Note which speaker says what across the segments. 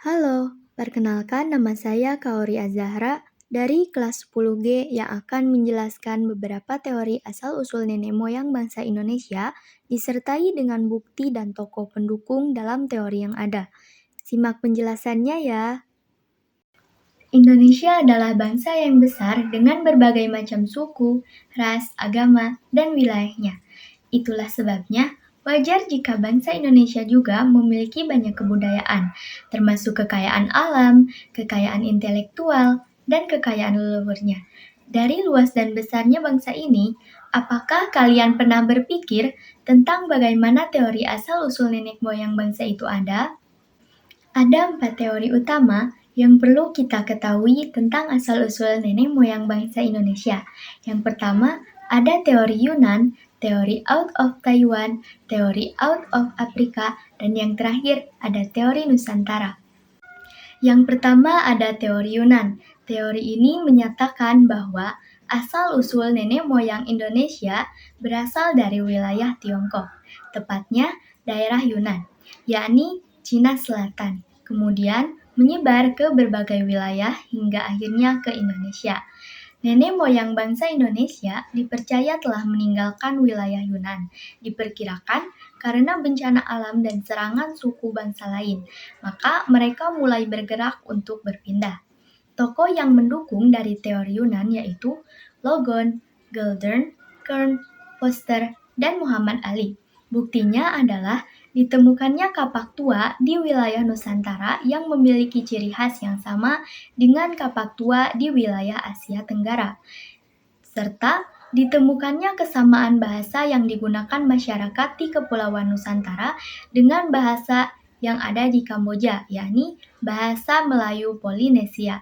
Speaker 1: Halo, perkenalkan nama saya Kaori Azahra dari kelas 10G yang akan menjelaskan beberapa teori asal-usul nenek moyang bangsa Indonesia disertai dengan bukti dan tokoh pendukung dalam teori yang ada. Simak penjelasannya ya. Indonesia adalah bangsa yang besar dengan berbagai macam suku, ras, agama, dan wilayahnya. Itulah sebabnya wajar jika bangsa Indonesia juga memiliki banyak kebudayaan, termasuk kekayaan alam, kekayaan intelektual, dan kekayaan leluhurnya. Dari luas dan besarnya bangsa ini, apakah kalian pernah berpikir tentang bagaimana teori asal-usul nenek moyang bangsa itu ada? Ada 4 teori utama yang perlu kita ketahui tentang asal-usul nenek moyang bangsa Indonesia. Yang pertama, ada teori Yunan, teori out of Taiwan, teori out of Afrika, dan yang terakhir ada teori Nusantara. Yang pertama ada teori Yunan. Teori ini menyatakan bahwa asal-usul nenek moyang Indonesia berasal dari wilayah Tiongkok, tepatnya daerah Yunan, yakni Cina Selatan, kemudian menyebar ke berbagai wilayah hingga akhirnya ke Indonesia. Nenek moyang bangsa Indonesia dipercaya telah meninggalkan wilayah Yunan. Diperkirakan karena bencana alam dan serangan suku bangsa lain, maka mereka mulai bergerak untuk berpindah. Tokoh yang mendukung dari teori Yunan yaitu Logon, Geldern, Kern, Foster, dan Muhammad Ali. Buktinya adalah ditemukannya kapak tua di wilayah Nusantara yang memiliki ciri khas yang sama dengan kapak tua di wilayah Asia Tenggara, serta ditemukannya kesamaan bahasa yang digunakan masyarakat di Kepulauan Nusantara dengan bahasa yang ada di Kamboja, yakni bahasa Melayu Polinesia.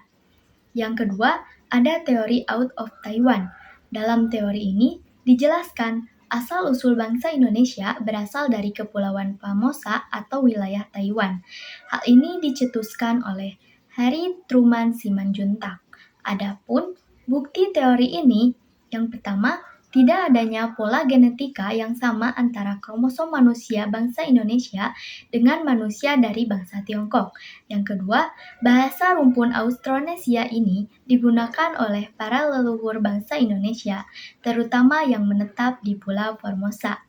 Speaker 1: Yang kedua, ada teori out of Taiwan. Dalam teori ini dijelaskan asal-usul bangsa Indonesia berasal dari Kepulauan Formosa atau wilayah Taiwan. Hal ini dicetuskan oleh Harry Truman Simanjuntak. Adapun bukti teori ini, yang pertama, tidak adanya pola genetika yang sama antara kromosom manusia bangsa Indonesia dengan manusia dari bangsa Tiongkok. Yang kedua, bahasa rumpun Austronesia ini digunakan oleh para leluhur bangsa Indonesia, terutama yang menetap di Pulau Formosa.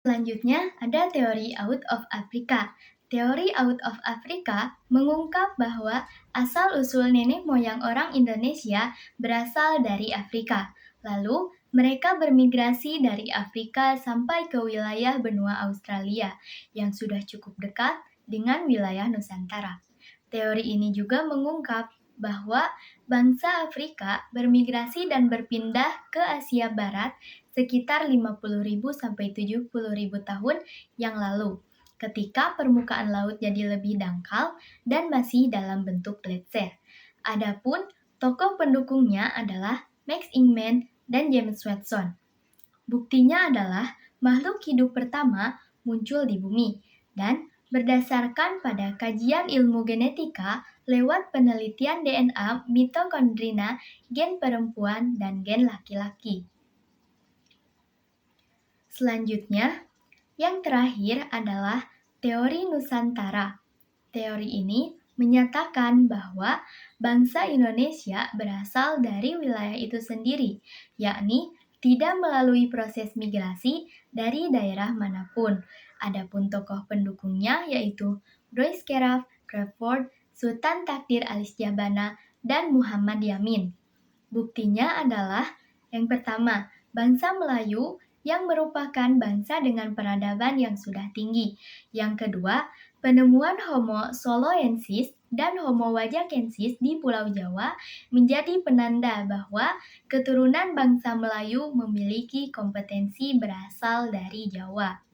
Speaker 1: Selanjutnya, ada teori out of Africa. Teori out of Africa mengungkap bahwa asal-usul nenek moyang orang Indonesia berasal dari Afrika. Lalu, mereka bermigrasi dari Afrika sampai ke wilayah benua Australia yang sudah cukup dekat dengan wilayah Nusantara. Teori ini juga mengungkap bahwa bangsa Afrika bermigrasi dan berpindah ke Asia Barat sekitar 50.000 sampai 70.000 tahun yang lalu, ketika permukaan laut jadi lebih dangkal dan masih dalam bentuk gletser. Adapun tokoh pendukungnya adalah Max Ingman dan James Watson. Buktinya adalah makhluk hidup pertama muncul di bumi dan berdasarkan pada kajian ilmu genetika lewat penelitian DNA mitokondria, gen perempuan, dan gen laki-laki. Selanjutnya, yang terakhir adalah teori Nusantara. Teori ini menyatakan bahwa bangsa Indonesia berasal dari wilayah itu sendiri, yakni tidak melalui proses migrasi dari daerah manapun. Adapun tokoh pendukungnya yaitu Roy Skeraf, Crawford, Sultan Takdir Alis Jabana, dan Muhammad Yamin. Buktinya adalah yang pertama, bangsa Melayu yang merupakan bangsa dengan peradaban yang sudah tinggi. Yang kedua, penemuan Homo soloensis dan Homo wajakensis di Pulau Jawa menjadi penanda bahwa keturunan bangsa Melayu memiliki kompetensi berasal dari Jawa.